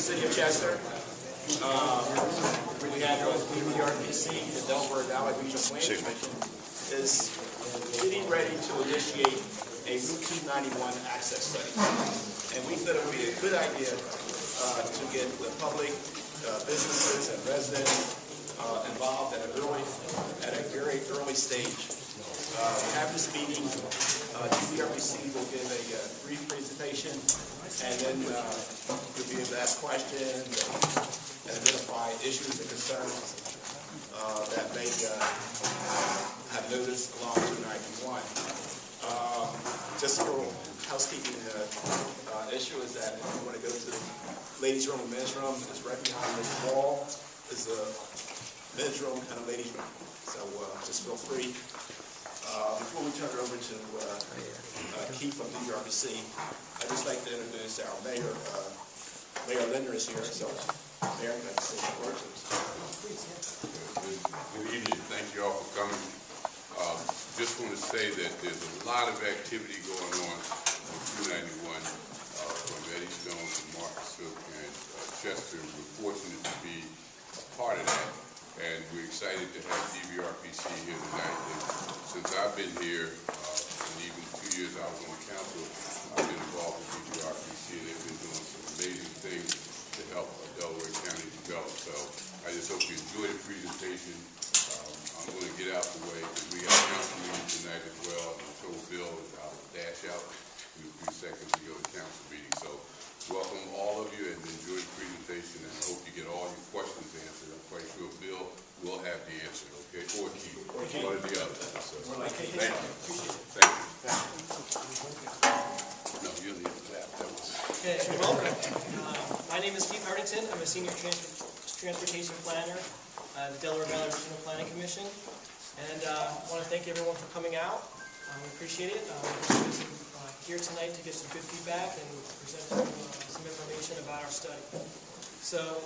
City of Chester. We have DVRPC, the Delaware Valley Regional Planning Commission, is getting ready to initiate a Route 291 access study. And we thought it would be a good idea to get the public, businesses, and residents involved at a very early stage. We have this meeting. DVRPC will give a brief presentation, and then we'll be able to ask questions and identify issues and concerns that may have noticed along 291. Just a little housekeeping issue is that if you want to go to the ladies' room and men's room, it's right behind this wall is the men's room and a ladies' room. So just feel free. Before we turn it over to Keith from DVRPC, I'd just like to introduce our mayor. Mayor Linder is here, so Mayor, I'd like to say some words. Good evening. Thank you all for coming. Just want to say that there's a lot of activity going on 291 from Eddystone to Martinsville and Chester. We're fortunate to be a part of that, and we're excited to have DVRPC here tonight. And since I've been here, and even 2 years I was on the council, I've been involved with DVRPC, and they've been doing some amazing things to help Delaware County develop. So I just hope you enjoy the presentation. I'm going to get out the way because we have a council meeting tonight as well. I'm told Bill is out of dash out in a few seconds to go to council meeting. So welcome all of you and enjoy the presentation, and I hope you get all your questions answered. I'm quite sure Bill will have the answer, okay? Or Keith, one or the other. So, thank you. Thank you. No, you don't need to clap. That was... Okay, welcome. My name is Keith Hartington. I'm a senior transportation planner at the Delaware Valley Regional Planning Commission. And I want to thank everyone for coming out. We appreciate it. We're here tonight to get some good feedback and present some information about our study. So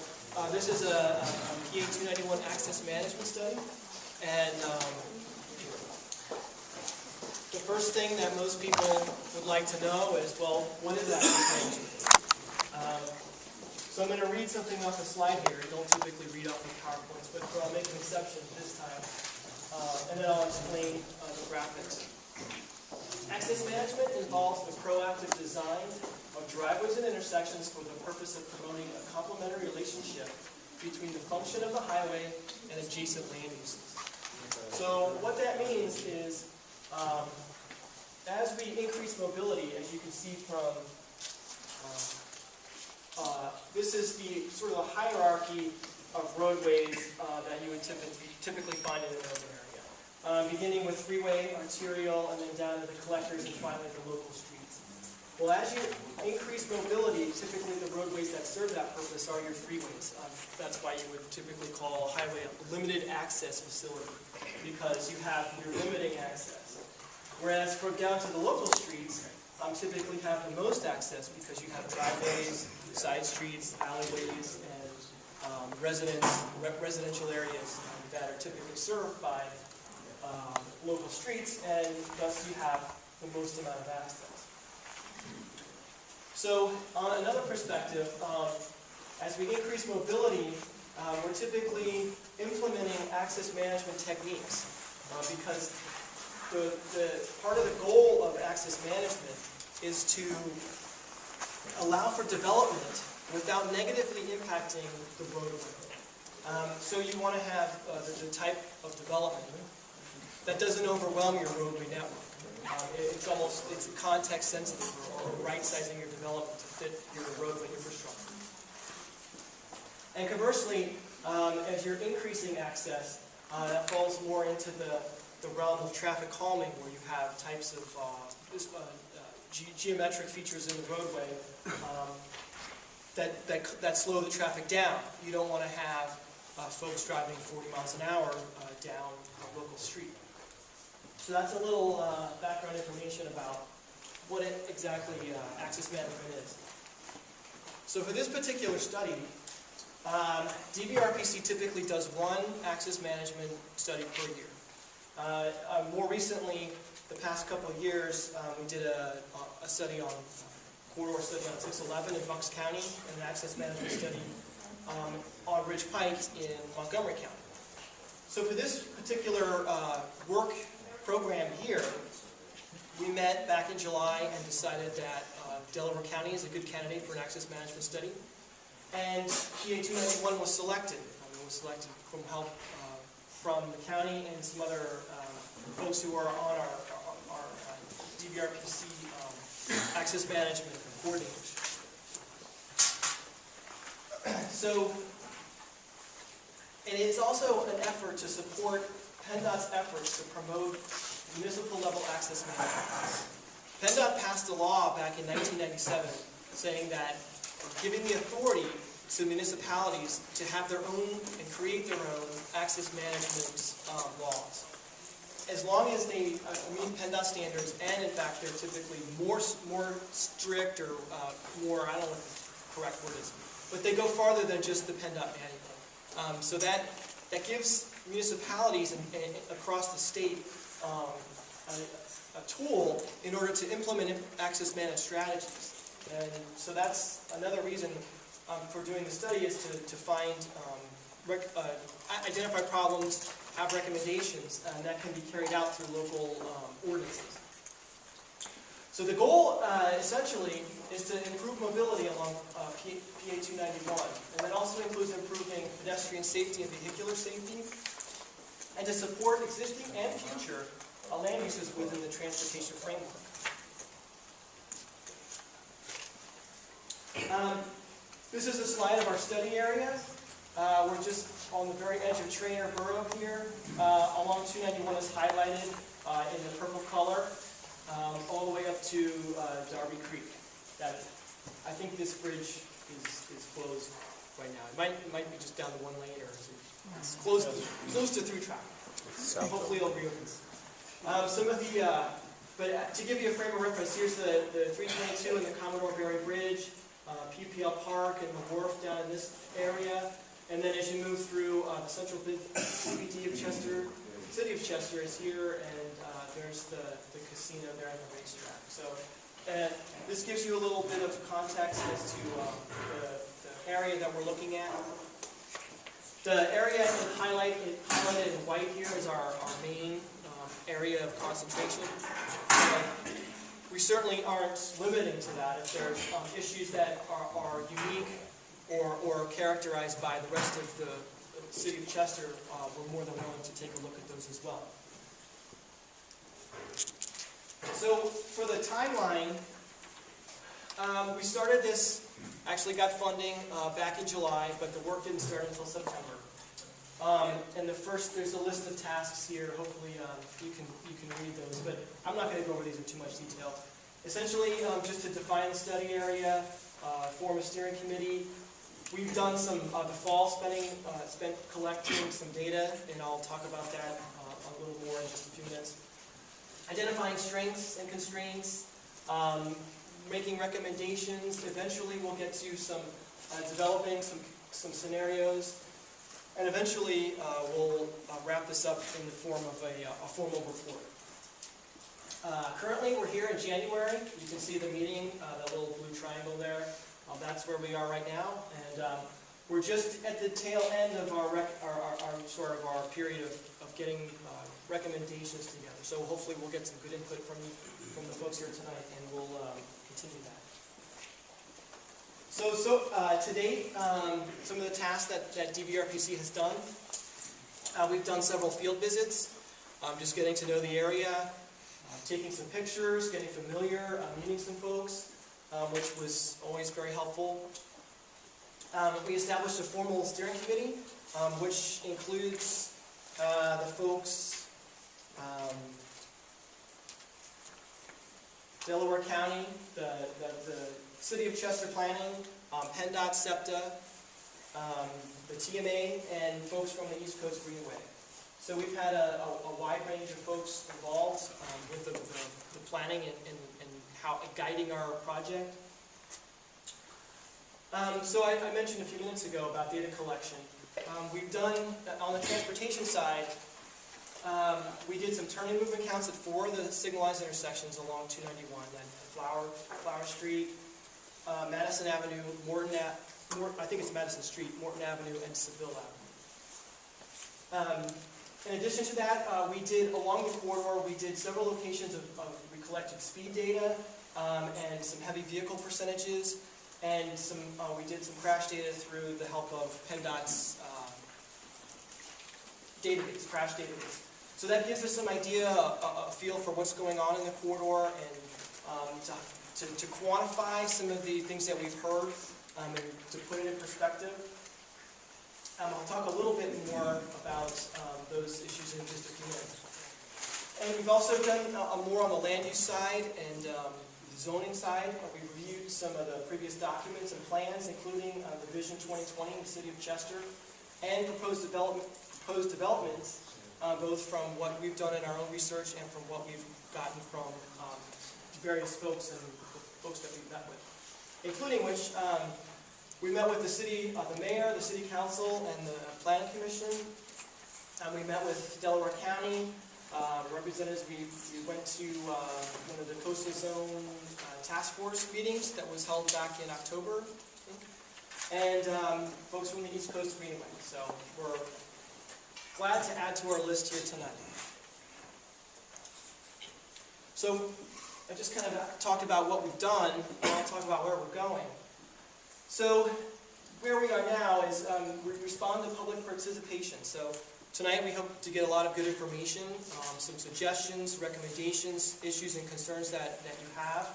this is a PA 291 access management study. And the first thing that most people would like to know is, well, what is access management? So I'm going to read something off the slide here. I don't typically read off of PowerPoints, but I'll make an exception this time. And then I'll explain the graphics. Access management involves the proactive design of driveways and intersections for the purpose of promoting a complementary relationship between the function of the highway and adjacent land uses. So what that means is, as we increase mobility, as you can see from this is the sort of a hierarchy of roadways that you would typically find in an urban area. Beginning with freeway, arterial, and then down to the collectors, and finally the local streets. Well, as you increase mobility, typically the roadways that serve that purpose are your freeways. That's why you would typically call a highway a limited access facility, because you're limiting access. Whereas for down to the local streets, typically have the most access because you have driveways, side streets, alleyways, and residential areas that are typically served by local streets, and thus you have the most amount of access. So on another perspective, as we increase mobility, we're typically implementing access management techniques because the part of the goal of access management is to allow for development without negatively impacting the roadway. So you want to have the type of development that doesn't overwhelm your roadway network. It's context sensitive, or right-sizing your development to fit your roadway infrastructure. And conversely, as you're increasing access, that falls more into the realm of traffic calming, where you have types of geometric features in the roadway that slow the traffic down. You don't want to have folks driving 40 miles an hour down a local street. So that's a little background information about what exactly access management is. So for this particular study, DVRPC typically does one access management study per year. More recently, the past couple of years, we did a study on corridor study on 611 in Bucks County, and an access management study on Ridge Pike in Montgomery County. So for this particular work program here, we met back in July and decided that Delaware County is a good candidate for an access management study. And PA 291 was selected. It was selected from help from the county and some other folks who are on our DVRPC access management coordinators. So, and it is also an effort to support PennDOT's efforts to promote municipal level access management. PennDOT passed a law back in 1997 saying that giving the authority to municipalities to have their own and create their own access management laws. As long as they meet PennDOT standards, and in fact they're typically more strict or more, I don't know what the correct word is, but they go farther than just the PennDOT manual. So that gives municipalities across the state a tool in order to implement access managed strategies. And so that's another reason for doing the study, is to find, identify problems, have recommendations, and that can be carried out through local ordinances. So the goal, essentially, is to improve mobility along PA 291, and that also includes improving pedestrian safety and vehicular safety, and to support existing and future land uses within the transportation framework. This is a slide of our study area. We're just on the very edge of Trainer Borough here. Along 291 is highlighted in the purple color, all the way up to Darby Creek. I think this bridge is closed right now. It might be just down to one lane, or it's close to through traffic. Hopefully it'll reopen. Some of the, but to give you a frame of reference, here's the 322 and the Commodore Barry Bridge, PPL Park and the wharf down in this area, and then as you move through the central CBD of Chester, city of Chester is here, and there's the casino there and the racetrack. So this gives you a little bit of context as to the area that we're looking at. The area highlighted in white here is our main area of concentration. We certainly aren't limiting to that. If there's issues that are unique or characterized by the rest of the city of Chester, we're more than willing to take a look at those as well. So for the timeline, we started this, actually got funding back in July, but the work didn't start until September. And there's a list of tasks here. Hopefully you can read those, but I'm not going to go over these in too much detail. Essentially, just to define the study area, form a steering committee. We've done some the fall spent collecting some data, and I'll talk about that a little more in just a few minutes. Identifying strengths and constraints, making recommendations. Eventually, we'll get to some developing some scenarios. And eventually, we'll wrap this up in the form of a formal report. Currently, we're here in January. You can see the meeting, that little blue triangle there. That's where we are right now, and we're just at the tail end of our period of getting recommendations together. So hopefully, we'll get some good input from the folks here tonight, and we'll continue that. So to date, some of the tasks that DVRPC has done, we've done several field visits, just getting to know the area, taking some pictures, getting familiar, meeting some folks, which was always very helpful. We established a formal steering committee, which includes the folks, Delaware County, the City of Chester Planning, PennDOT, SEPTA, the TMA, and folks from the East Coast Greenway. So we've had a wide range of folks involved with the planning and how guiding our project. So I mentioned a few minutes ago about data collection. We've done, on the transportation side, we did some turn and movement counts at 4 of the signalized intersections along 291, then Flower Street, Madison Avenue, I think it's Madison Street, Morton Avenue, and Seville Avenue. In addition to that, we did, along the corridor, we did several locations we collected speed data and some heavy vehicle percentages, and we did some crash data through the help of PennDOT's crash database. So that gives us some idea, a feel for what's going on in the corridor, and to quantify some of the things that we've heard, and to put it in perspective. I'll talk a little bit more about those issues in just a few minutes. And we've also done more on the land use side and the zoning side. We reviewed some of the previous documents and plans, including the Vision 2020 in the City of Chester, and proposed developments, both from what we've done in our own research and from what we've gotten from various folks and folks that we've met with, including which we met with the mayor, the city council, and the planning commission. We met with Delaware County representatives. We went to one of the coastal zone task force meetings that was held back in October, I think, and folks from the East Coast Greenway. So we're glad to add to our list here tonight. So I just kind of talked about what we've done, and I'll talk about where we're going. So where we are now is we respond to public participation. So tonight we hope to get a lot of good information, some suggestions, recommendations, issues and concerns that you have.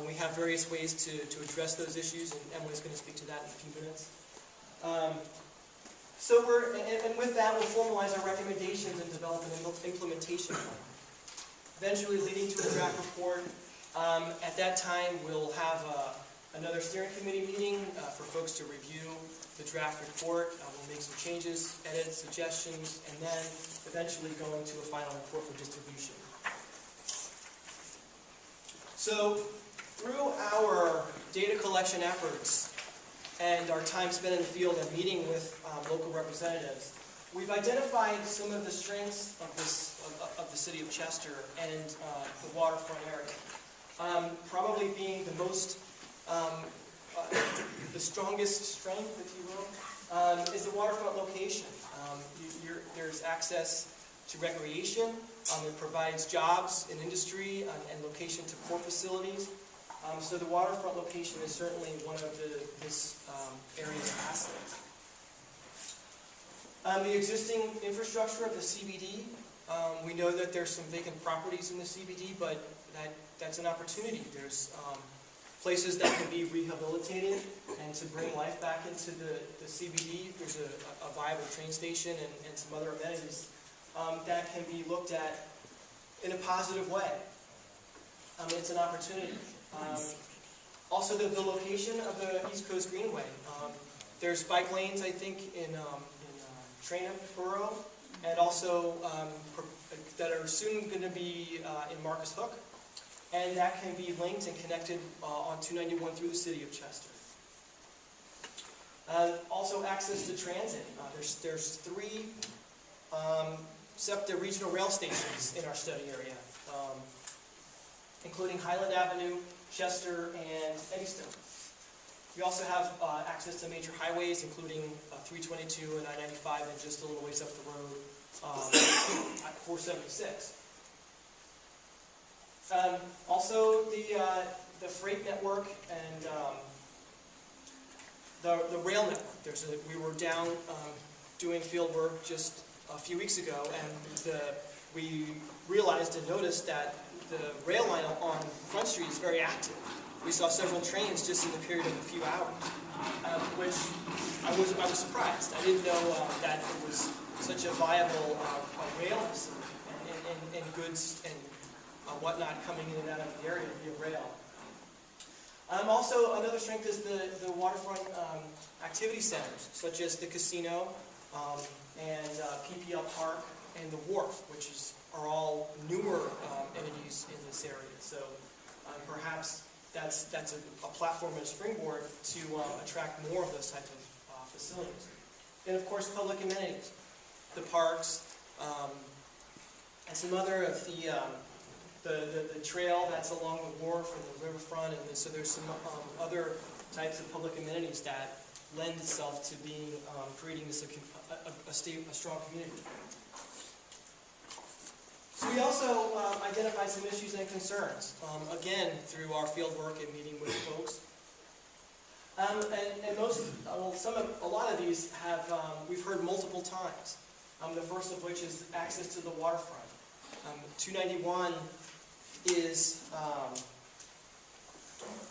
We have various ways to address those issues, and Emily's going to speak to that in a few minutes. And with that, we'll formalize our recommendations and develop an implementation plan, eventually leading to a draft report. At that time, we'll have another steering committee meeting for folks to review the draft report. We'll make some changes, edits, suggestions, and then eventually going to a final report for distribution. So through our data collection efforts and our time spent in the field and meeting with local representatives, we've identified some of the strengths of the city of Chester and the waterfront area. Probably being the most, the strongest strength, if you will, is the waterfront location. There's access to recreation. It provides jobs in industry and location to port facilities. So the waterfront location is certainly one of this area's assets. The existing infrastructure of the CBD, we know that there's some vacant properties in the CBD, but that's an opportunity. There's places that can be rehabilitated and to bring life back into the CBD. There's a viable train station and some other amenities that can be looked at in a positive way. It's an opportunity. Also, the location of the East Coast Greenway. There's bike lanes, I think, in Borough, and also that are soon going to be in Marcus Hook, and that can be linked and connected on 291 through the city of Chester. Also, access to transit. There's 3 SEPTA regional rail stations in our study area, including Highland Avenue, Chester, and Eddystone. We also have access to major highways, including 322 and I-95, and just a little ways up the road, 476. Also, the freight network and the rail network. We were down doing field work just a few weeks ago, and we realized and noticed that the rail line on Front Street is very active. We saw several trains just in the period of a few hours, which I was surprised. I didn't know that it was such a viable rail facility and goods and whatnot coming in and out of the area via rail. Also, another strength is the waterfront activity centers, such as the casino and PPL Park and the wharf, which are all newer entities in this area. So perhaps that's a platform and a springboard to attract more of those types of facilities. And of course, public amenities, the parks, and some other of the the trail that's along the wharf and the riverfront, and so there's some other types of public amenities that lend itself to being creating this a strong community. So we also identified some issues and concerns, again, through our field work and meeting with folks. And a lot of these have, we've heard multiple times. The first of which is access to the waterfront. 291 is,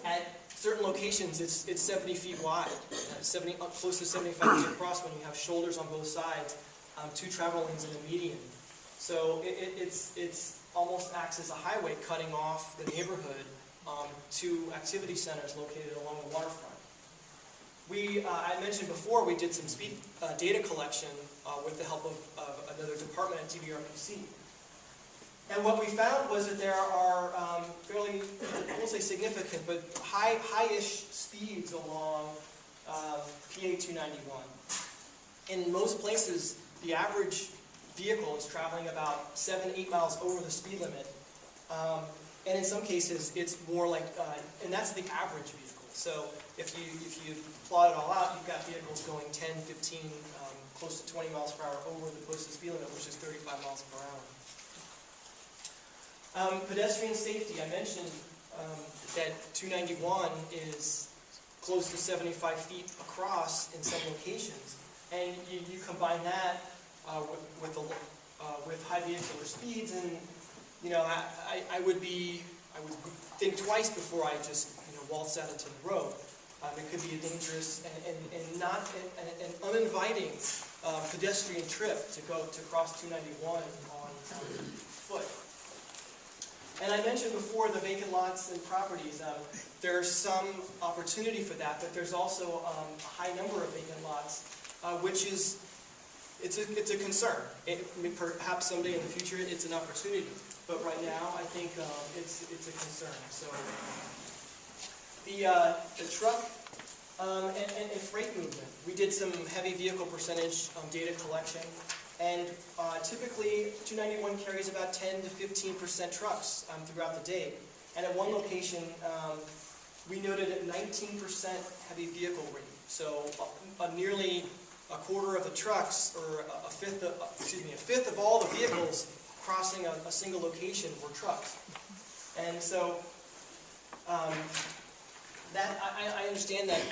at certain locations, it's 70 feet wide, close to 75 feet across when you have shoulders on both sides, 2 travel lanes and a median. So it's almost acts as a highway cutting off the neighborhood to activity centers located along the waterfront. I mentioned before, we did some speed data collection with the help of another department at DVRPC. And what we found was that there are fairly, I won't say significant, but high-ish speeds along PA 291. In most places, the average vehicle is traveling about 7-8 miles over the speed limit. And in some cases, it's more like, and that's the average vehicle. So if you plot it all out, you've got vehicles going 10, 15, close to 20 miles per hour over the posted speed limit, which is 35 miles per hour. Pedestrian safety, I mentioned that 291 is close to 75 feet across in some locations. And you combine that with high vehicular speeds, and I would think twice before I just waltz out into the road. It could be a dangerous and not an uninviting pedestrian trip to cross 291 on foot. And I mentioned before the vacant lots and properties. There's some opportunity for that, but there's also a high number of vacant lots, which is it's a concern. Perhaps someday in the future it's an opportunity, but right now I think it's a concern. So the truck and freight movement. We did some heavy vehicle percentage data collection. And typically, 291 carries about 10 to 15% trucks throughout the day. And at one location, we noted a 19% heavy vehicle rate. So nearly a quarter of the trucks, or a fifth of all the vehicles crossing a single location were trucks. And so I understand that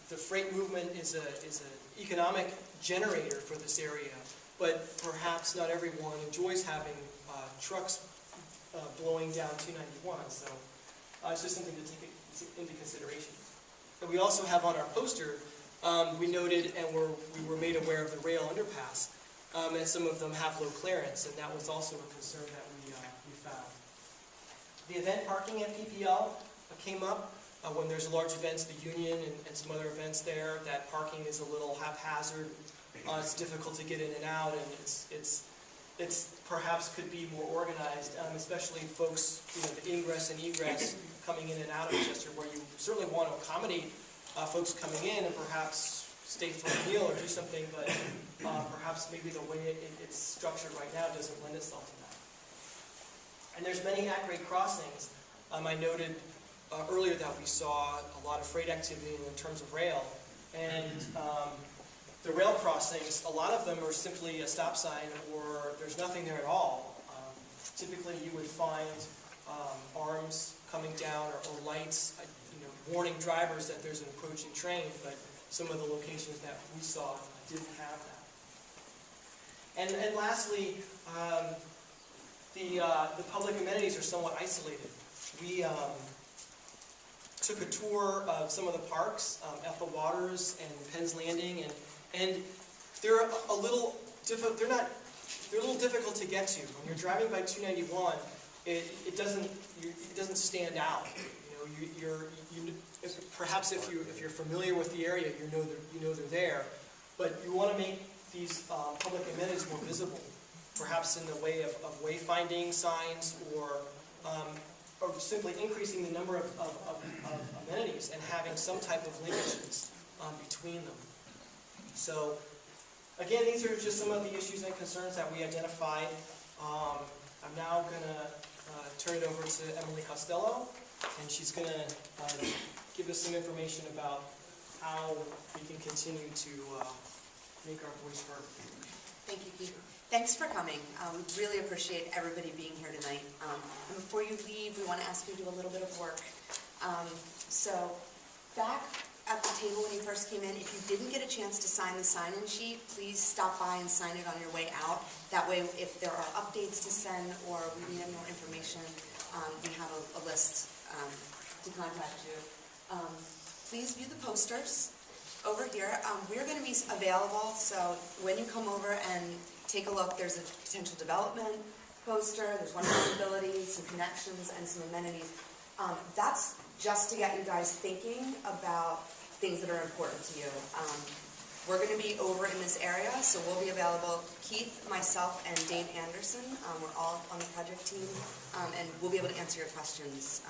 the freight movement is an economic generator for this area, but perhaps not everyone enjoys having trucks blowing down 291, so it's just something to take into consideration. But we also have on our poster, we noted and we were made aware of the rail underpass, and some of them have low clearance, and that was also a concern that we found. The event parking at PPL came up. When there's large events, the Union and some other events there, that parking is a little haphazard. It's difficult to get in and out, and it's perhaps could be more organized, especially folks, the ingress and egress coming in and out of Chester, where you certainly want to accommodate folks coming in and perhaps stay for a meal or do something, but perhaps maybe the way it's structured right now doesn't lend itself to that. And there's many at-grade crossings. I noted earlier that we saw a lot of freight activity in terms of rail, and the rail crossings, a lot of them are simply a stop sign or there's nothing there at all. Typically you would find arms coming down or lights warning drivers that there's an approaching train, but some of the locations that we saw didn't have that. And lastly, the public amenities are somewhat isolated. We took a tour of some of the parks, Ethel Waters and Penn's Landing, and they're a little difficult to get to. When you're driving by 291, it doesn't stand out. Perhaps if you're familiar with the area, you know they're there, but you want to make these public amenities more visible, perhaps in the way of wayfinding signs or simply increasing the number of amenities and having some type of linkages between them. So, again, these are just some of the issues and concerns that we identified. I'm now going to turn it over to Emily Costello, and she's going to give us some information about how we can continue to make our voice heard. Thank you, Keith. Thanks for coming. We really appreciate everybody being here tonight. And before you leave, we want to ask you to do a little bit of work. So back at the table when you first came in, if you didn't get a chance to sign the sign-in sheet, please stop by and sign it on your way out. That way, if there are updates to send or we need any more information, we have a list to contact you. Please view the posters over here. We're going to be available, so when you come over and take a look, there's a potential development poster, there's one for mobility, some connections, and some amenities. That's just to get you guys thinking about things that are important to you. We're going to be over in this area, so we'll be available. Keith, myself, and Dave Anderson, we're all on the project team, and we'll be able to answer your questions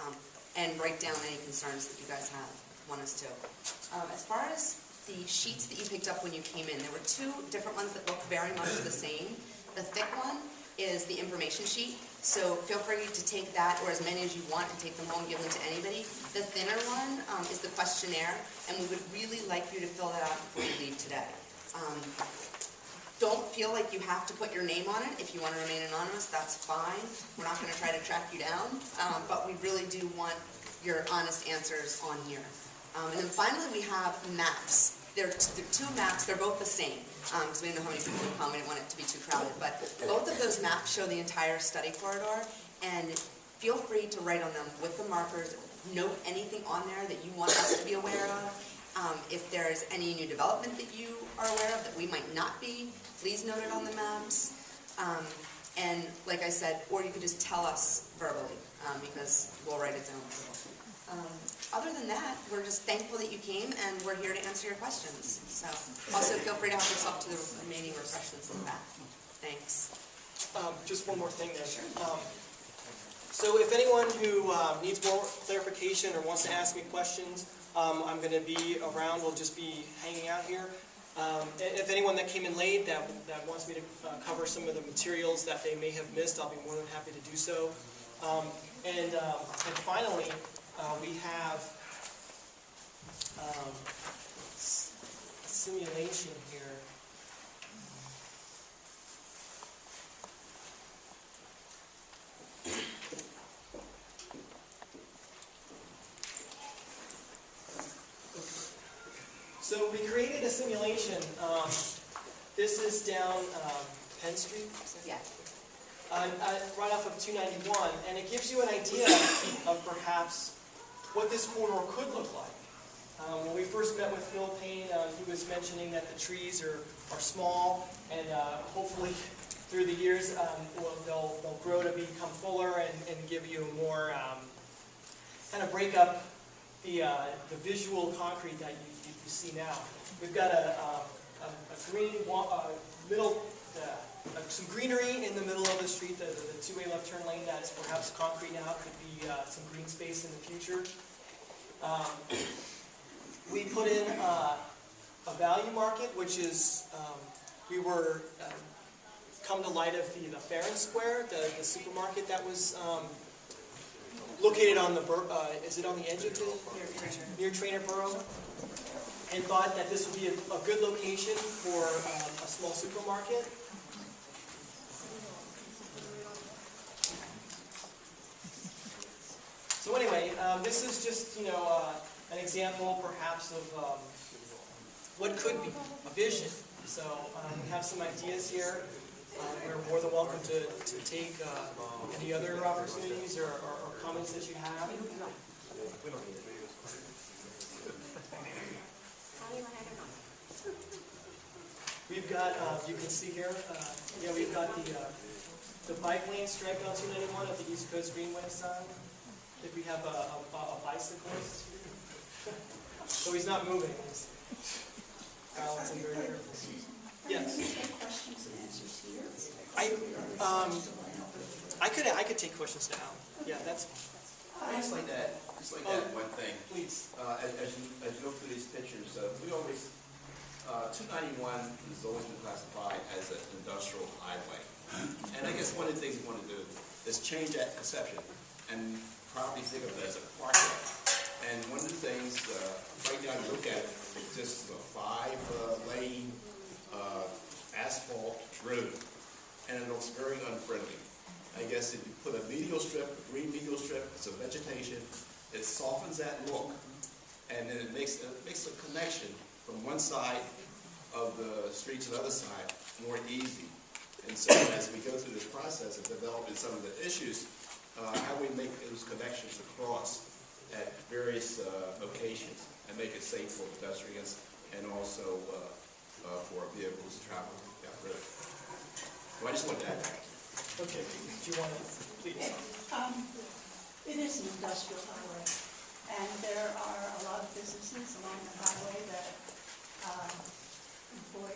and write down any concerns that you guys want us to. As far as the sheets that you picked up when you came in, there were two different ones that look very much the same. The thick one is the information sheet, so feel free to take that, or as many as you want, and take them home and give them to anybody. The thinner one is the questionnaire, and we would really like you to fill that out before you leave today. Don't feel like you have to put your name on it. If you want to remain anonymous, that's fine. We're not going to try to track you down, but we really do want your honest answers on here. And then finally, we have maps. They're two maps. They're both the same, because we didn't know how many people would come. We didn't want it to be too crowded. But both of those maps show the entire study corridor, and feel free to write on them with the markers. Note anything on there that you want us to be aware of. If there's any new development that you are aware of that we might not be, please note it on the maps. And like I said, or you could just tell us verbally, because we'll write it down. Other than that, we're just thankful that you came, and we're here to answer your questions. So also feel free to help yourself to the remaining refreshments in the back. Thanks. Just one more thing there. Sure. So if anyone who needs more clarification or wants to ask me questions, I'm going to be around. We'll just be hanging out here. If anyone that came in late that wants me to cover some of the materials that they may have missed, I'll be more than happy to do so. And finally, we have a simulation here. So we created a simulation. This is down Penn Street. Yeah. Right off of 291, and it gives you an idea of perhaps what this corridor could look like. When we first met with Phil Payne, he was mentioning that the trees are small, and hopefully through the years they'll grow to become fuller and give you a more kind of break up the visual concrete that you see now. We've got a green middle. Some greenery in the middle of the street, the two-way left turn lane that's perhaps concrete now, could be some green space in the future. We put in a value market, which is, we were come to light of the Fair and Square, the supermarket that was located on the, is it on the edge of the, near Trainer Borough? And thought that this would be a good location for a small supermarket. So anyway, this is just, an example perhaps of what could be a vision. So we have some ideas here. You're more than welcome to take any other opportunities or comments that you have. We've got, you can see here, we've got the bike lane striped on 291 at the East Coast Greenway side. If we have a bicyclist, so he's not moving. He's balancing very carefully. Yes. Questions and answers here. I could take questions now. Yeah, that's. Just like that, one thing. Please. As you look through these pictures, we always 291 has always been classified as an industrial highway. And I guess one of the things we want to do is change that perception and probably think of it as a parkway. And one of the things, right now you look at it, it's just a 5-lane asphalt road, and it looks very unfriendly. I guess if you put a medial strip, a green medial strip, some vegetation, it softens that look, and then it makes a connection from one side of the street to the other side more easy. And so as we go through this process of developing some of the issues, how we make those connections across at various locations and make it safe for pedestrians and also for vehicles traveling that road. So I just wanted to add that. Okay, do you want to, please? It is an industrial highway, and there are a lot of businesses along the highway that employ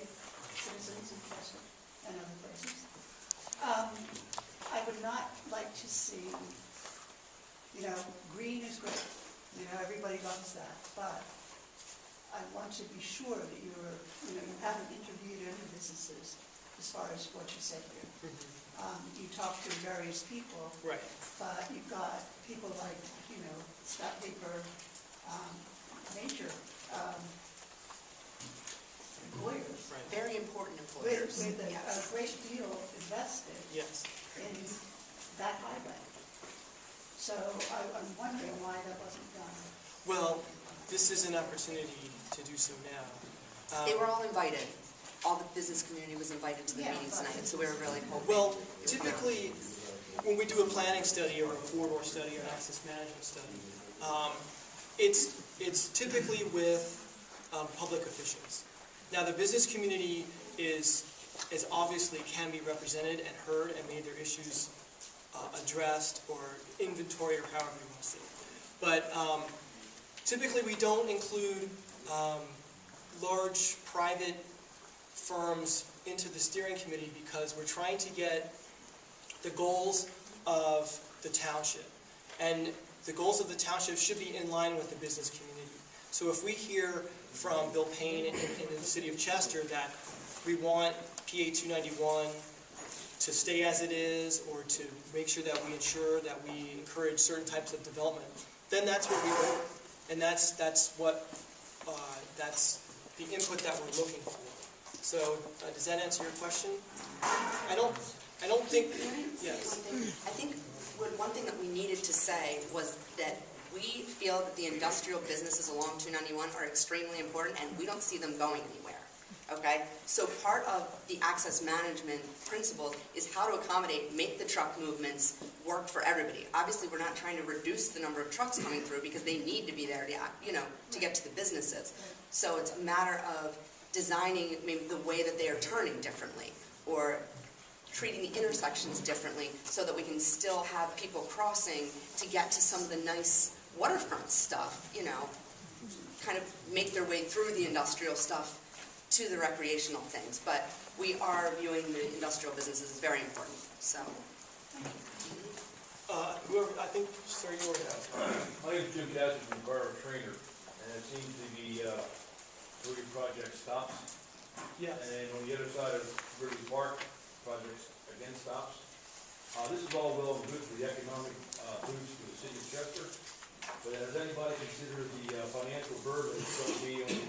citizens in Chester and other places. I would not like to see, green is great, everybody loves that, but I want to be sure that you haven't interviewed any businesses as far as what you said here. You talk to various people, Right. but you've got people like, Scott Paper, major employers, Right. Very important employers. with a Yes. great deal invested Yes. in that highway. So I'm wondering why that wasn't done. Well, this is an opportunity to do so now. They were all invited. All the business community was invited to the Yeah, meeting but- tonight, so we were really hoping. Well, typically, when we do a planning study or a corridor study or an access management study, it's typically with public officials. Now, the business community is obviously can be represented and heard and made their issues addressed or inventory or however you want to say it. But typically, we don't include large private firms into the steering committee because we're trying to get the goals of the township. And the goals of the township should be in line with the business community. So if we hear from Bill Payne in the city of Chester that we want PA 291 to stay as it is or to make sure that we ensure that we encourage certain types of development, then that's what we do. And that's the input that we're looking for. So does that answer your question? I don't think, yes. I think one thing that we needed to say was that we feel that the industrial businesses along 291 are extremely important and we don't see them going anywhere, okay? So part of the access management principles is how to accommodate, make the truck movements work for everybody. Obviously, we're not trying to reduce the number of trucks coming through because they need to be there to get to the businesses. So it's a matter of designing maybe the way that they are turning differently or treating the intersections differently so that we can still have people crossing to get to some of the nice waterfront stuff, kind of make their way through the industrial stuff to the recreational things. But we are viewing the industrial businesses as very important, so. Whoever, I think, sir, you were going to ask. My name is Jim Cassidy from Borough Trainer, and it seems to be where your project stops. Yes. And on the other side of Ridley Park, projects again stops. This is all well and good for the economic boost for the city of Chester, but has anybody considered the financial burden it's going to be on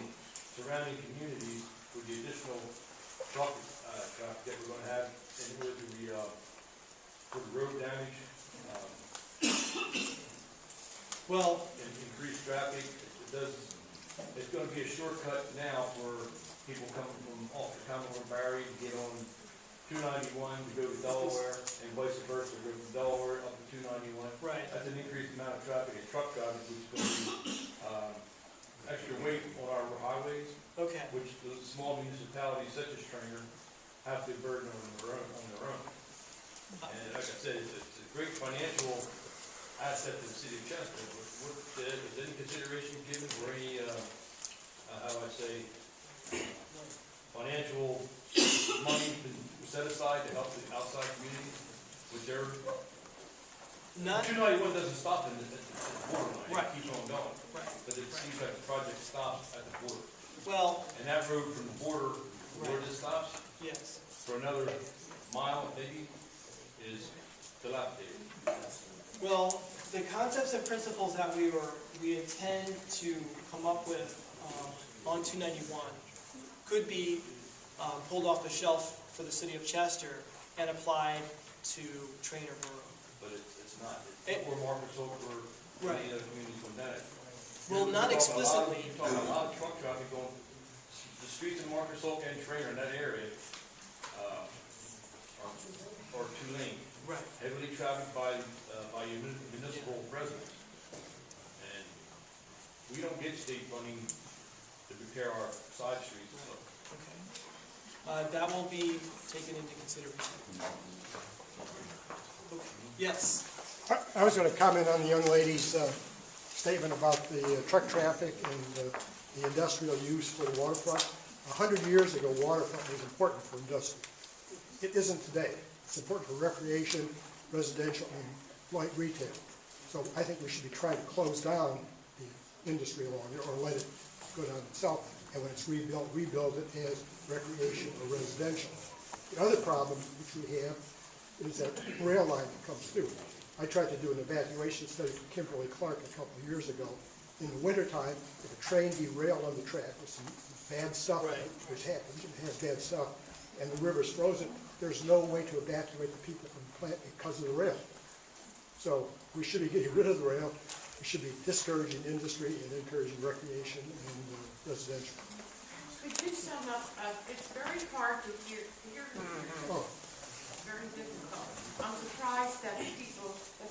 surrounding communities with the additional traffic that we're going to have in order to for the road damage? Well, And increased traffic, it's going to be a shortcut now for people coming from off the Cumberland Barry to get on 291 to go to Delaware and vice versa, go from Delaware up to 291. right. That's an increased amount of traffic and truck traffic, which is going to be extra weight on our highways, Okay. which the small municipalities such as Trainer have to burden on their own. And like I said, it's a great financial asset to the city of Chester. Is any consideration given for any, financial money been set aside to help the outside community with their, Not, 291 doesn't stop in the borderline, Right. it keeps on going. right. But it seems like the project stops at the border. Well, And that road from the border, where this stops, yes. for another mile maybe, is dilapidated. Well, the concepts and principles that we intend to come up with on 291 could be pulled off the shelf for the city of Chester and applied to Trainer Borough. But it's not. It's where Marcus Oak or Right. any other communities went down it. Well, not explicitly. You're talking about a lot of truck traffic going, the streets in Marcus Oak and Trainer in that area are two-lane. Right. Heavily trafficked by municipal residents. And we don't get state funding to repair our side streets, so. Okay. That will be taken into consideration. Okay. Yes. I was going to comment on the young lady's statement about the truck traffic and the industrial use for the waterfront. 100 years ago, waterfront was important for industry. It isn't today. It's important for recreation, residential, and light retail. So I think we should be trying to close down the industry along it or let it go down itself. And when it's rebuilt, rebuild it as recreation or residential. The other problem which we have is that rail line that comes through. I tried to do an evacuation study for Kimberly Clark a couple of years ago. In the wintertime, if a train derailed on the track with some bad stuff, which happens, it has bad stuff, and the river's frozen, there's no way to evacuate the people from the plant because of the rail. So we should be getting rid of the rail. We should be discouraging industry and encouraging recreation and residential. Could you sum up, it's very hard to hear you. Oh. Very difficult. I'm surprised that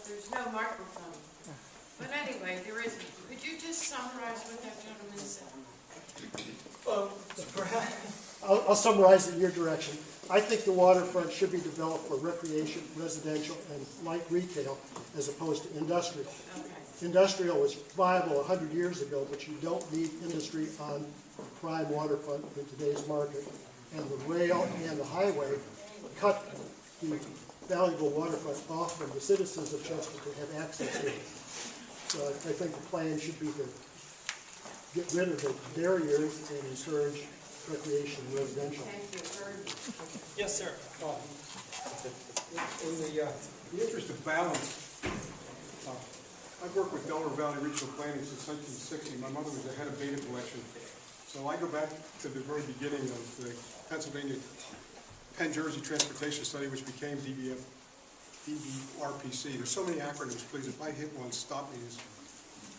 there's no microphone. But anyway, there isn't. Could you just summarize what that gentleman said? Perhaps. I'll summarize it in your direction. I think the waterfront should be developed for recreation, residential, and light retail as opposed to industrial. Okay. Industrial was viable 100 years ago, but you don't need industry on the prime waterfront in today's market. And the rail and the highway cut the valuable waterfront off from the citizens of Chester to have access to it. So I think the plan should be to get rid of the barriers and encourage recreation and residential. Thank you very much. Yes, sir. In the interest of balance, I've worked with Delaware Valley Regional Planning since 1960. My mother was the head of data collection. So I go back to the very beginning of the Pennsylvania Penn Jersey Transportation Study, which became DVRPC. There's so many acronyms, please. If I hit one, stop me.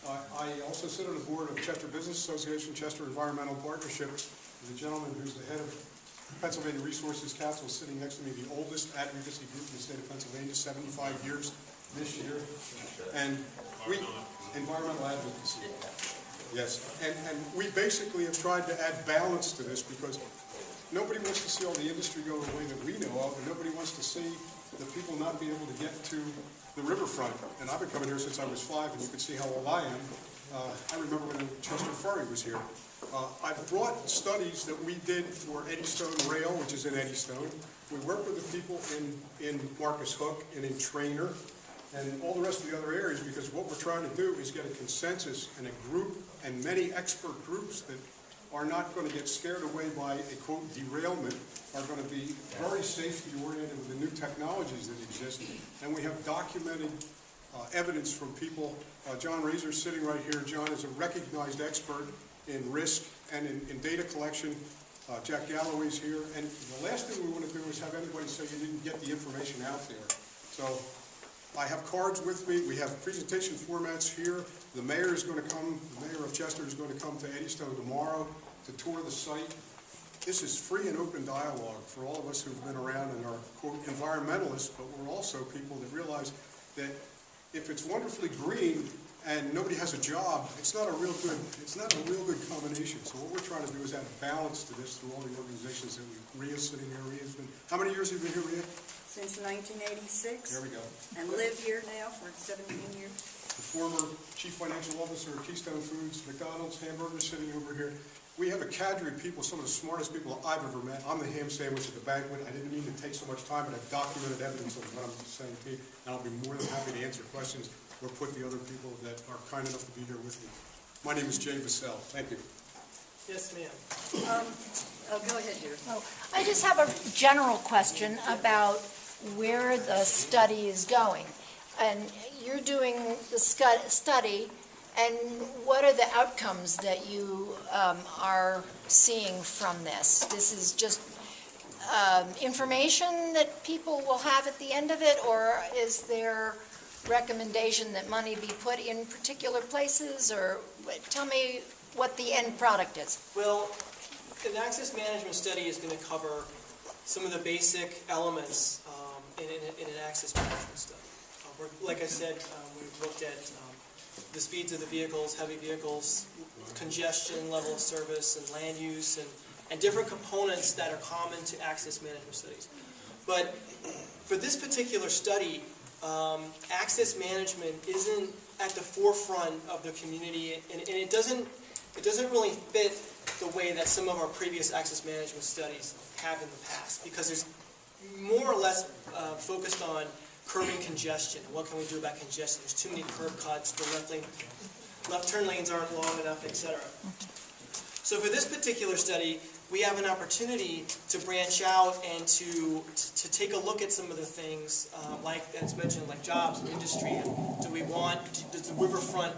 I also sit on the board of Chester Business Association, Chester Environmental Partnership. The gentleman who's the head of Pennsylvania Resources Council sitting next to me, the oldest advocacy group in the state of Pennsylvania, 75 years this year. And we, environmental advocacy. Yes, and we basically have tried to add balance to this because nobody wants to see all the industry go the way that we know of, and nobody wants to see the people not be able to get to the riverfront. And I've been coming here since I was 5, and you can see how old I am. I remember when Chester Ferry was here. I've brought studies that we did for Eddystone Rail, which is in Eddystone. We work with the people in Marcus Hook and in Trainer and all the rest of the other areas, because what we're trying to do is get a consensus and a group and many expert groups that are not going to get scared away by a, quote, derailment, are going to be very safety-oriented with the new technologies that exist. And we have documented evidence from people. John Razor's sitting right here. John is a recognized expert in risk and in data collection. Jack Galloway's here. And the last thing we want to do is have anybody say you didn't get the information out there. So I have cards with me. We have presentation formats here. The mayor is going to come, the mayor of Chester is going to come to Eddystone tomorrow to tour the site. This is free and open dialogue for all of us who've been around and are, quote, environmentalists, but we're also people that realize that if it's wonderfully green and nobody has a job, it's not a real good combination. So what we're trying to do is add balance to this through all the organizations that Ria's sitting here. Ria's been, how many years have you been here, Ria? Since 1986. There we go. And live here now for 17 years. The former chief financial officer of Keystone Foods, McDonald's, hamburgers sitting over here. We have a cadre of people, some of the smartest people I've ever met. I'm the ham sandwich at the banquet. I didn't mean to take so much time, but I've documented evidence of what I'm saying to you, and I'll be more than happy to answer questions or put the other people that are kind enough to be here with me. My name is Jay Vassell. Thank you. Yes, ma'am. Oh, go ahead, Judy. Oh, I just have a general question about where the study is going. And you're doing the study, and what are the outcomes that you are seeing from this? This is just information that people will have at the end of it, or is there recommendation that money be put in particular places, or tell me what the end product is. Well, an access management study is going to cover some of the basic elements in an access management study. Like I said, we've looked at the speeds of the vehicles, heavy vehicles, congestion, level of service, and land use, and different components that are common to access management studies. But for this particular study, access management isn't at the forefront of the community, and it doesn't really fit the way that some of our previous access management studies have in the past, because there's more or less focused on curbing congestion. What can we do about congestion? There's too many curb cuts, the left turn lanes aren't long enough, etc. So for this particular study, we have an opportunity to branch out and to take a look at some of the things, like as mentioned, like jobs and industry. Do we want, does the riverfront,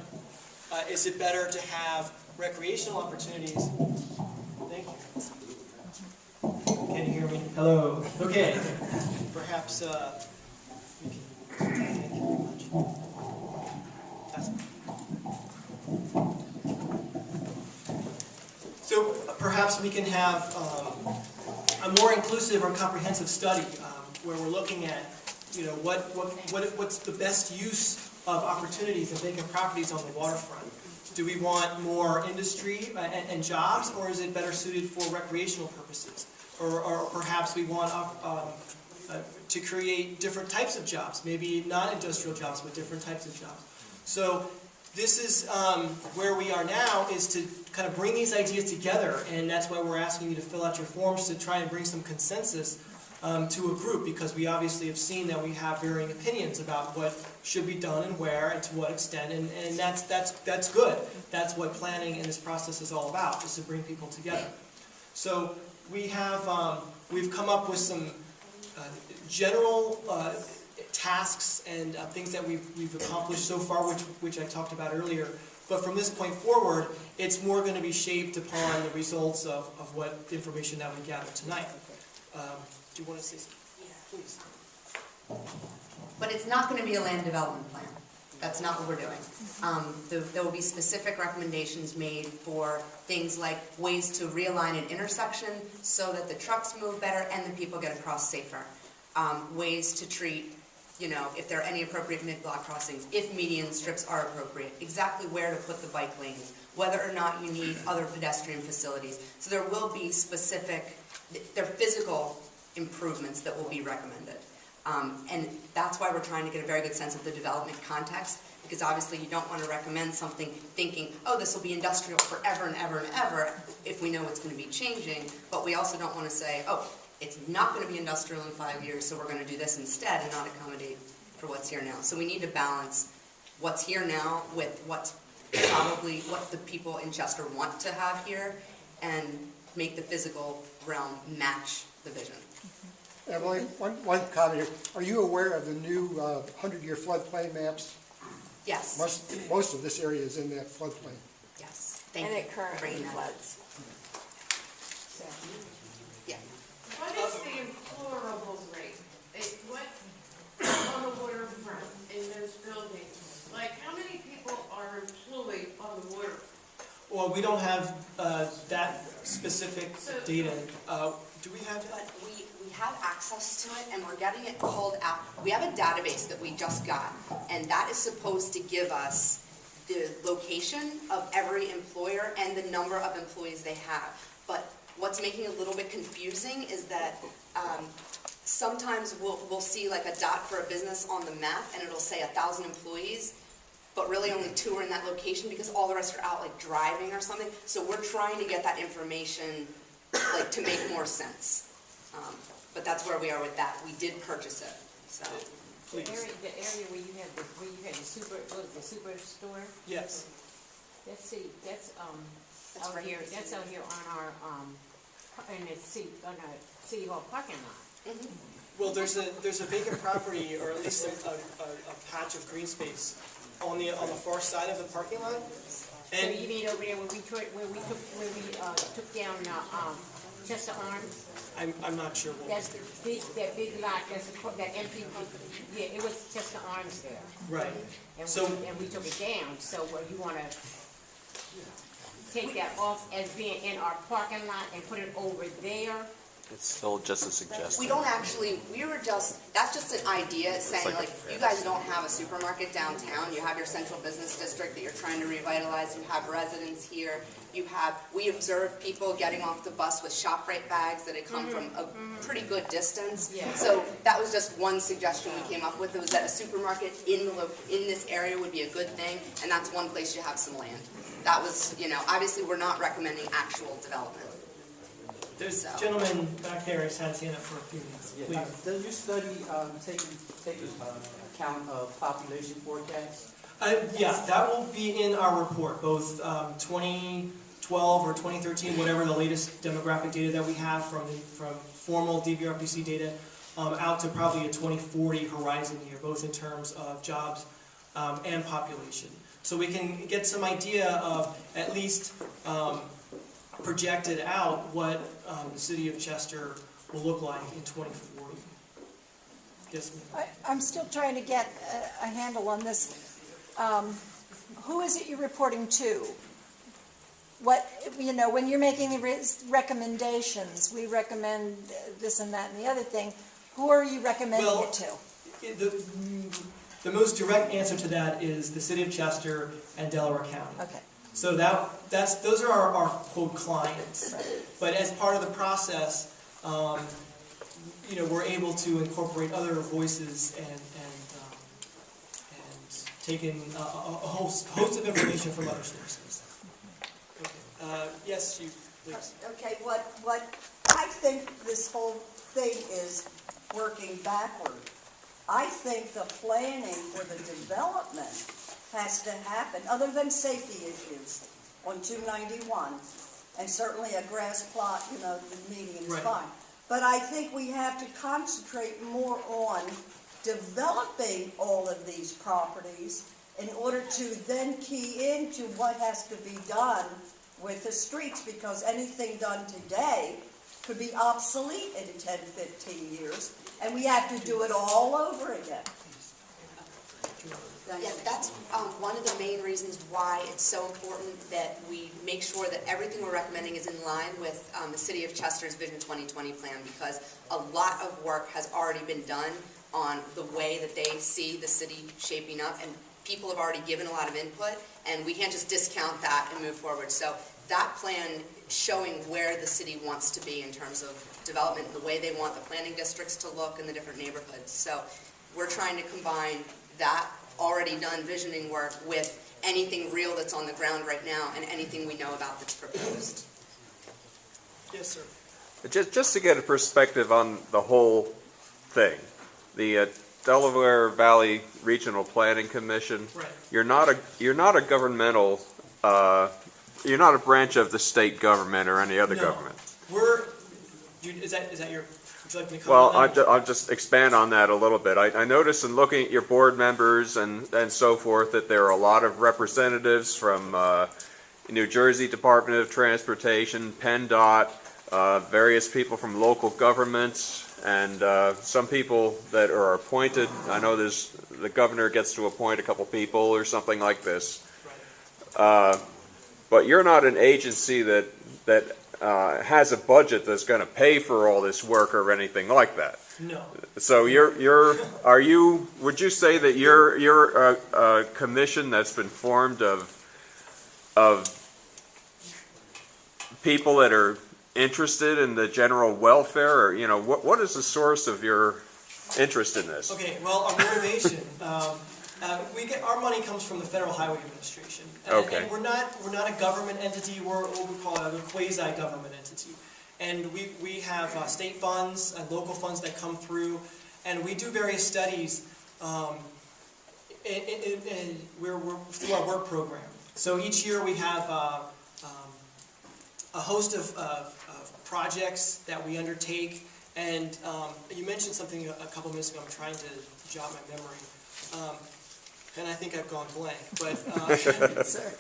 is it better to have recreational opportunities? Thank you. Can you hear me? Hello. Okay. Perhaps we can. Thank you very much. So perhaps we can have a more inclusive or comprehensive study where we're looking at, what's the best use of opportunities and vacant properties on the waterfront. Do we want more industry and jobs, or is it better suited for recreational purposes? Or perhaps we want to create different types of jobs, maybe not industrial jobs, but different types of jobs. So this is where we are now, is to kind of bring these ideas together, and that's why we're asking you to fill out your forms to try and bring some consensus to a group, because we obviously have seen that we have varying opinions about what should be done and where and to what extent, and that's good. That's what planning in this process is all about, is to bring people together. So we have we've come up with some general tasks and things that we've accomplished so far, which I talked about earlier. But from this point forward, it's more going to be shaped upon the results of what information that we gather tonight. Do you want to say something? Yeah. Please. But it's not going to be a land development plan. That's not what we're doing. There will be specific recommendations made for things like ways to realign an intersection so that the trucks move better and the people get across safer. Ways to treat, if there are any appropriate mid-block crossings, if median strips are appropriate, exactly where to put the bike lanes, whether or not you need other pedestrian facilities. So there will be specific, they're physical improvements that will be recommended. And that's why we're trying to get a very good sense of the development context, because obviously you don't want to recommend something thinking, oh, this will be industrial forever and ever and ever, if we know it's going to be changing. But we also don't want to say, oh, it's not going to be industrial in 5 years, so we're going to do this instead and not accommodate for what's here now. So we need to balance what's here now with what's probably what the people in Chester want to have here, and make the physical realm match the vision. Emily, one comment here. Are you aware of the new 100-year floodplain maps? Yes. Most of this area is in that floodplain. Yes. Thank you. And it currently floods. Yeah. What is the implorables rate? What, on the waterfront, in those buildings? Like, how many people are employed on the waterfront? Well, we don't have that specific data. Do we have that? But we have access to it, and we're getting it pulled out. We have a database that we just got, and that is supposed to give us the location of every employer and the number of employees they have. But what's making it a little bit confusing is that sometimes we'll see like a dot for a business on the map, and it'll say 1,000 employees, but really only 2 are in that location because all the rest are out like driving or something. So we're trying to get that information like to make more sense. But that's where we are with that. We did purchase it, so. The area where you had the superstore? Yes. That's That's out right. here, that's out here on our, in the city hall parking lot. Well, there's a vacant property, or at least a patch of green space on the far side of the parking lot. So And you mean over there where we took down, Chester Arms? I'm not sure what was That's there. that big lot, that empty, yeah, it was Chester Arms there. Right. And So- we took it down, so what, you wanna take that off as being in our parking lot and put it over there? It's still just a suggestion. We don't actually, that's just an idea saying like, you guys don't have a supermarket downtown, you have your central business district that you're trying to revitalize, you have residents here, we observe people getting off the bus with ShopRite bags that had come from a pretty good distance. Yeah. So that was just one suggestion we came up with, it was that a supermarket in this area would be a good thing, and that's one place you have some land. That was, obviously we're not recommending actual development. There's a gentleman back there who's had his hand up for a few minutes. Please. Does your study take account of population forecasts? Yeah, that will be in our report, both 2012 or 2013, whatever the latest demographic data that we have from formal DVRPC data, out to probably a 2040 horizon year, both in terms of jobs and population. So we can get some idea of at least projected out what the city of Chester will look like in 2040. Yes, ma'am. I'm still trying to get a handle on this. Who is it you're reporting to? What, when you're making the recommendations, we recommend this and that and the other thing, who are you recommending it to? The most direct answer to that is the city of Chester and Delaware County. Okay. So those are our quote clients. Right. But as part of the process, we're able to incorporate other voices and take in a host of information from other sources. Okay. Yes, you please. Okay, what I think this whole thing is working backward. I think the planning for the development has to happen, other than safety issues on 291, and certainly a grass plot, the median is Right. fine. But I think we have to concentrate more on developing all of these properties in order to then key into what has to be done with the streets, because anything done today could be obsolete in 10, 15 years, and we have to do it all over again. Yeah, that's one of the main reasons why it's so important that we make sure that everything we're recommending is in line with the City of Chester's Vision 2020 plan, because a lot of work has already been done on the way that they see the city shaping up, and people have already given a lot of input, and we can't just discount that and move forward. So that plan showing where the city wants to be in terms of development, the way they want the planning districts to look in the different neighborhoods. So we're trying to combine that already done visioning work with anything real that's on the ground right now and anything we know about that's proposed. Yes, sir. Just to get a perspective on the whole thing, the Delaware Valley Regional Planning Commission. Right. You're not a governmental. You're not a branch of the state government or any other No. government. Is that your? Would you like me to Well, comment on that? I'll just expand on that a little bit. I noticed in looking at your board members and so forth that there are a lot of representatives from New Jersey Department of Transportation, PennDOT, various people from local governments, and some people that are appointed. I know the governor gets to appoint a couple people or something like this. But you're not an agency that has a budget that's going to pay for all this work or anything like that. No. So would you say that you're a commission that's been formed of people that are interested in the general welfare, or what is the source of your interest in this? Okay. Well, our motivation. Our money comes from the Federal Highway Administration. Okay. And we're not a government entity. We're what we call a quasi-government entity. And we have state funds and local funds that come through, and we do various studies we're through our work program. So each year we have a host of projects that we undertake. And you mentioned something a couple minutes ago. I'm trying to jog my memory. And I think I've gone blank. But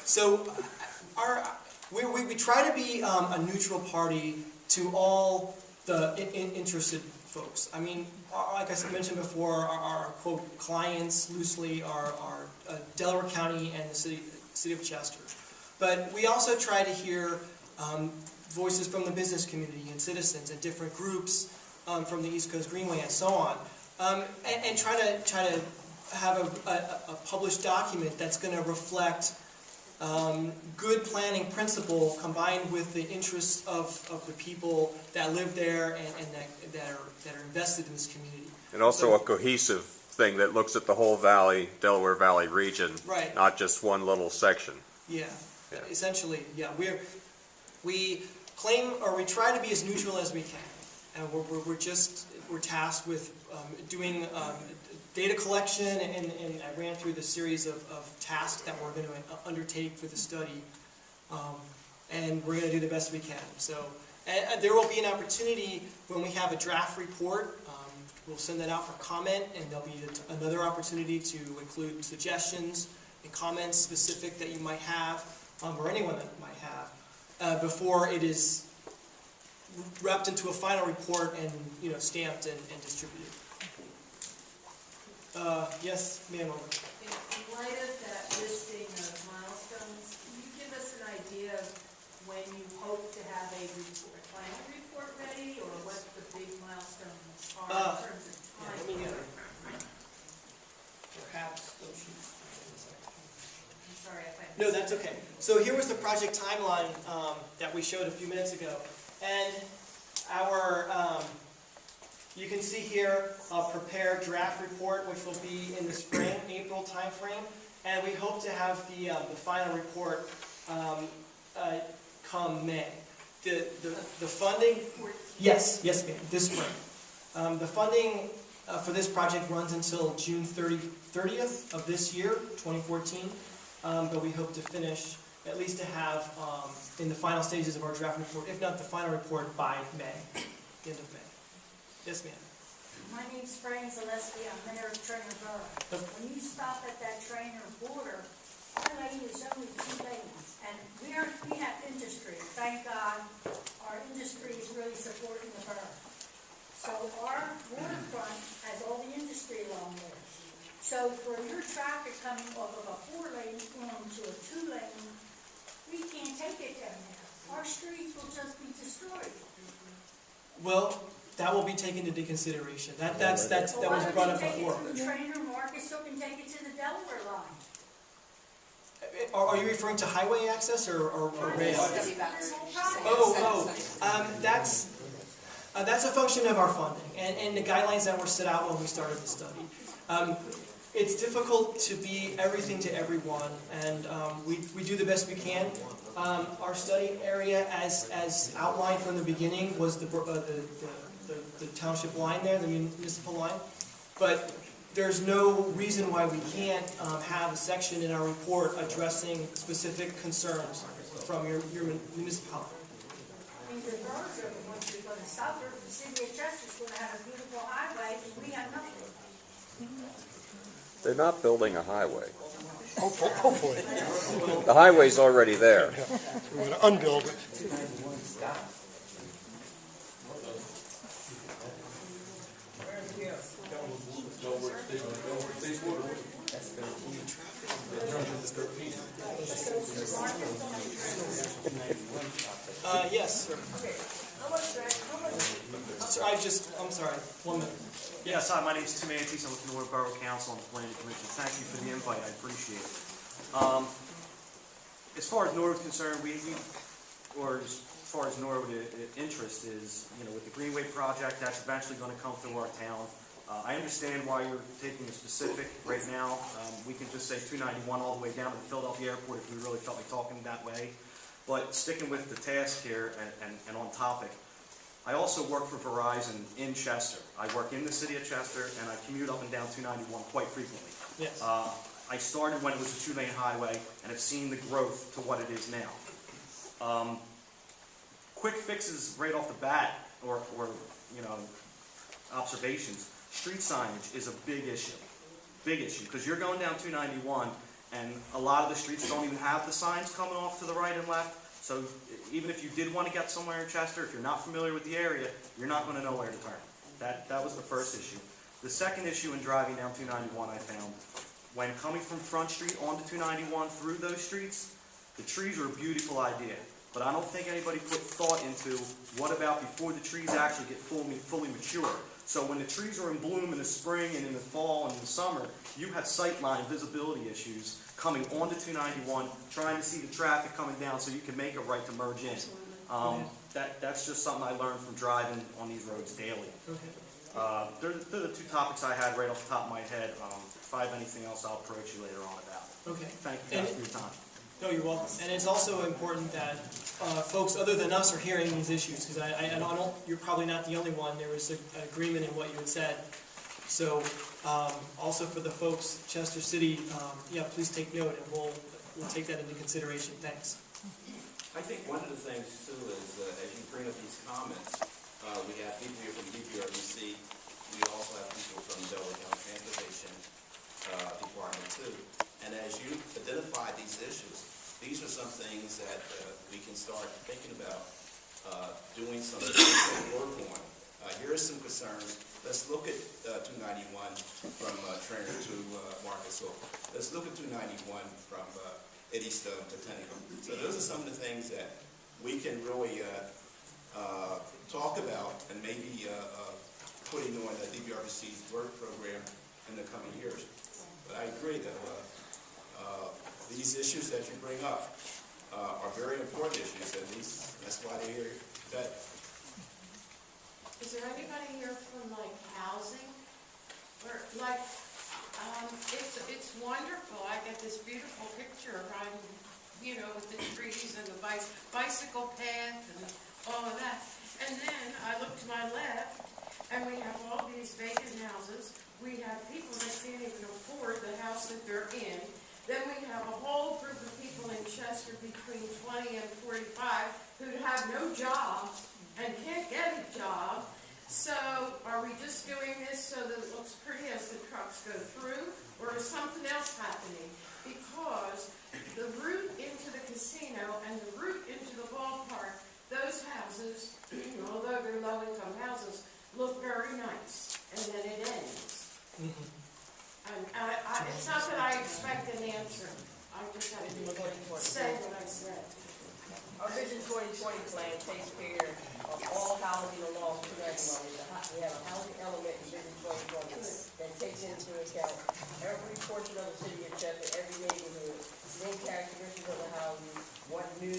so we try to be a neutral party to all the interested folks. I mean, like I mentioned before, our quote clients loosely are Delaware County and the city of Chester. But we also try to hear voices from the business community and citizens and different groups from the East Coast Greenway and so on, and try to have a published document that's going to reflect good planning principle combined with the interests of the people that live there and that are invested in this community. And also a cohesive thing that looks at the whole valley, Delaware Valley region, right. Not just one little section. Yeah. Essentially, yeah. We claim, or we try to be as neutral as we can, and we're tasked with doing data collection, and I ran through the series of tasks that we're going to undertake for the study, and we're going to do the best we can. So there will be an opportunity when we have a draft report. We'll send that out for comment, and there'll be another opportunity to include suggestions and comments specific that you might have, or anyone that might have, before it is wrapped into a final report and stamped and distributed. Yes, ma'am. In light of that listing of milestones, can you give us an idea of when you hope to have a final report ready, or what the big milestones are in terms of time? Let me get it. Perhaps. I'm sorry if I... No, that's okay. So here was the project timeline that we showed a few minutes ago. And our, you can see here a prepared draft report, which will be in the spring, April timeframe. And we hope to have the final report come May. The funding, yes ma'am, this spring. The funding for this project runs until June 30th of this year, 2014. But we hope to finish, at least to have in the final stages of our draft report, if not the final report, by May, the end of May. Yes, ma'am. My name's Frank Zaleski. I'm mayor of Trainer Borough. When you stop at that Trainer border, our lane is only 2 lanes, and we have industry. Thank God, our industry is really supporting the borough. So our waterfront has all the industry along there. So for your traffic coming off of a 4-lane onto a 2-lane, we can't take it down there. Our streets will just be destroyed. Well, that will be taken into consideration. That was brought up before. Why don't you take it through Trainer, Marcus, so can take it to the Delaware line? Are you referring to highway access or rail? That's a function of our funding and the guidelines that were set out when we started the study. It's difficult to be everything to everyone, and we do the best we can. Our study area, as outlined from the beginning, was the township line there, the municipal line. But there's no reason why we can't have a section in our report addressing specific concerns from your municipality. I mean, the boroughs are the ones who are going to suffer. The city of Chester's going to have a beautiful highway, and we have nothing. They're not building a highway. Hopefully. The highway's already there. We're going to unbuild it. Yes, sir. I'm sorry, 1 minute. Yes, hi, my name is Tim Antes. I'm with the North Borough Council and the Planning Commission. Thank you for the invite. I appreciate it. As far as Norwood is concerned, as far as Norwood interest is, with the Greenway project, that's eventually going to come through our town. I understand why you're taking a specific right now. We can just say 291 all the way down to the Philadelphia airport if we really felt like talking that way. But sticking with the task here and on topic, I also work for Verizon in Chester. I work in the city of Chester, and I commute up and down 291 quite frequently. Yes. I started when it was a 2-lane highway, and have seen the growth to what it is now. quick fixes right off the bat, or you know, observations. Street signage is a big issue, because you're going down 291, and a lot of the streets don't even have the signs coming off to the right and left. So even if you did want to get somewhere in Chester, if you're not familiar with the area, you're not going to know where to turn. That was the first issue. The second issue in driving down 291 I found, when coming from Front Street onto 291 through those streets, the trees are a beautiful idea. But I don't think anybody put thought into what about before the trees actually get fully mature. So when the trees are in bloom in the spring and in the fall and in the summer, you have sightline visibility issues coming onto 291, trying to see the traffic coming down so you can make it right to merge in. That's just something I learned from driving on these roads daily. They're the two topics I had right off the top of my head. If I have anything else, I'll approach you later on about it. Okay. Thank you guys for your time. No, you're welcome. And it's also important that folks other than us are hearing these issues, because I don't, you're probably not the only one. There was an agreement in what you had said. So also for the folks, Chester City, yeah, please take note, and we'll take that into consideration. Thanks. I think one of the things too is as you bring up these comments, we have people here from DVRPC. We also have people from Delaware County Transportation Department too. And as you identify these issues, these are some things that we can start thinking about doing some work on. Here are some concerns. Let's look at 291 from Trainer to Marcus Hook. Let's look at 291 from Eddystone to Tenneco. So those are some of the things that we can really talk about and maybe putting on the DVRPC's work program in the coming years. But I agree that these issues that you bring up are very important issues, and that's why they're here today. Is there anybody here from like housing? Or like, it's wonderful. I get this beautiful picture riding, you know, with the trees and the bicycle path and all of that. And then I look to my left, and we have all these vacant houses. We have people that can't even afford the house that they're in. Then we have a whole group of people in Chester between 20 and 45 who have no jobs and can't get a job. So are we just doing this so that it looks pretty as the trucks go through, or is something else happening? Because the route into the casino and the route into the ballpark, those houses, although they're low-income houses, look very nice, and then it ends. And it's not that I expect an answer. I just have to say what I said. Our Vision 2020 plan takes care of all housing along 291. We have a housing element in Vision 2020 that takes into account every portion of the city of Chester, every neighborhood, main characteristics of the housing, what new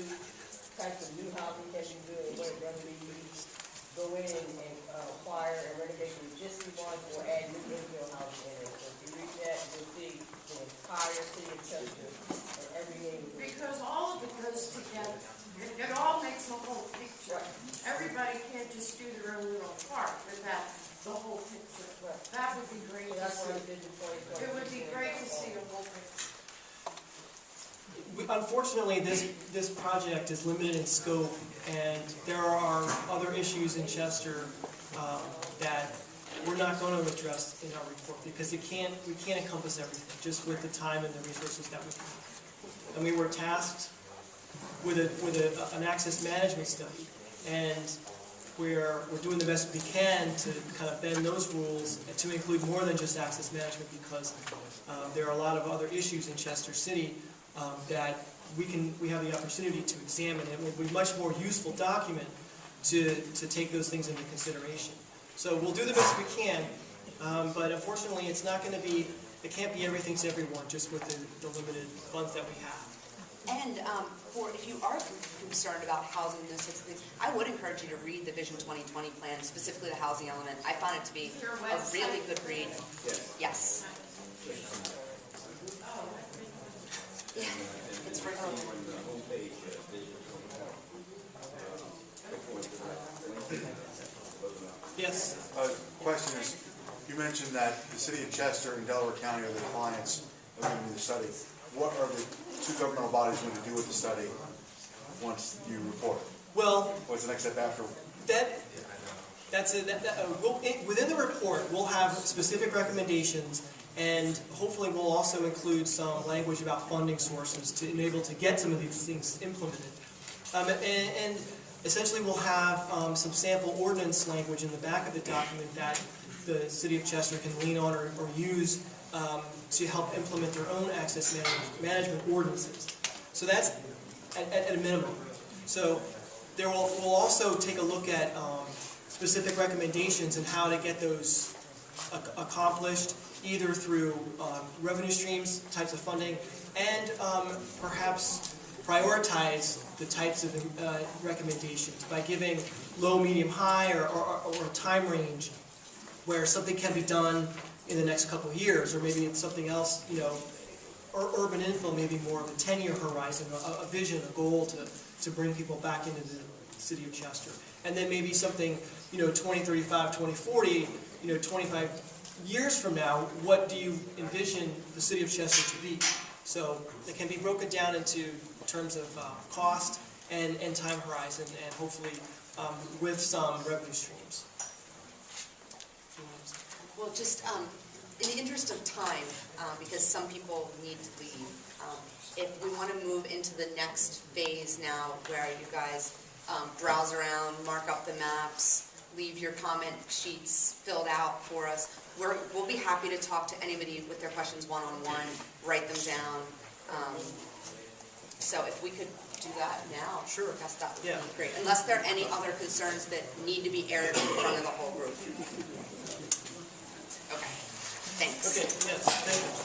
types of new housing can you do, and what it's going to be used. Go in and acquire and renovate the existing ones or add new infill housing in it. So if you read that, you'll see the entire city of Chester and every neighborhood. Because all of it goes together. It all makes a whole picture. Everybody can't just do their own little part without the whole picture. That would be great to see. It would be great to see a whole picture. Unfortunately, this project is limited in scope, and there are other issues in Chester that we're not going to address in our report because we can't encompass everything just with the time and the resources that we have. And we were tasked with an access management study, and we're doing the best we can to kind of bend those rules and to include more than just access management, because there are a lot of other issues in Chester City that we have the opportunity to examine. It will be a much more useful document to take those things into consideration. So we'll do the best we can, but unfortunately it's not going to be, it can't be everything to everyone just with the limited funds that we have. And if you are concerned about housing and those sorts of things, I would encourage you to read the Vision 2020 plan, specifically the housing element. I found it to be a really good read. Yes. Yeah, it's right on. Yes. Question is, you mentioned that the city of Chester and Delaware County are the clients of the study. What are the two governmental bodies going to do with the study once you report? Well, What's the next step after? Within the report, we'll have specific recommendations, and hopefully we'll also include some language about funding sources to enable to get some of these things implemented. And essentially we'll have some sample ordinance language in the back of the document that the City of Chester can lean on or use to help implement their own access management ordinances. So that's at a minimum. So we'll also take a look at specific recommendations and how to get those accomplished, either through revenue streams, types of funding, and perhaps prioritize the types of recommendations by giving low, medium, high, or a time range where something can be done in the next couple of years, or maybe it's something else, or urban infill, maybe more of a 10-year horizon, a vision, a goal to bring people back into the City of Chester. And then maybe something, 2035, 2040, 25 years from now, what do you envision the City of Chester to be? So it can be broken down into terms of cost and time horizon, and hopefully with some revenue streams. Well, just in the interest of time, because some people need to leave, if we want to move into the next phase now, where you guys browse around, mark up the maps, leave your comment sheets filled out for us, we'll be happy to talk to anybody with their questions one-on-one, write them down. So if we could do that now, sure, I guess that would be great. Unless there are any other concerns that need to be aired in front of the whole group. Okay, thanks. Okay, yes, thank you.